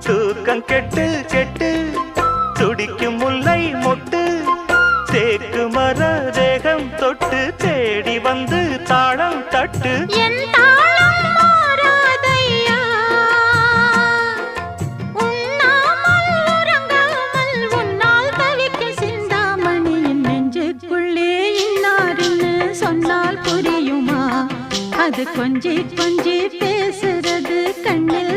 தூக்கம் கெட்டு கெட்டு துடிக்கும் முல்லை மொட்டு தேக்கு மர தேகம் தொட்டு தேடி வந்து தாளம் தட்டு அது கொஞ்சி கொஞ்சி பேசுறது கண்ணில்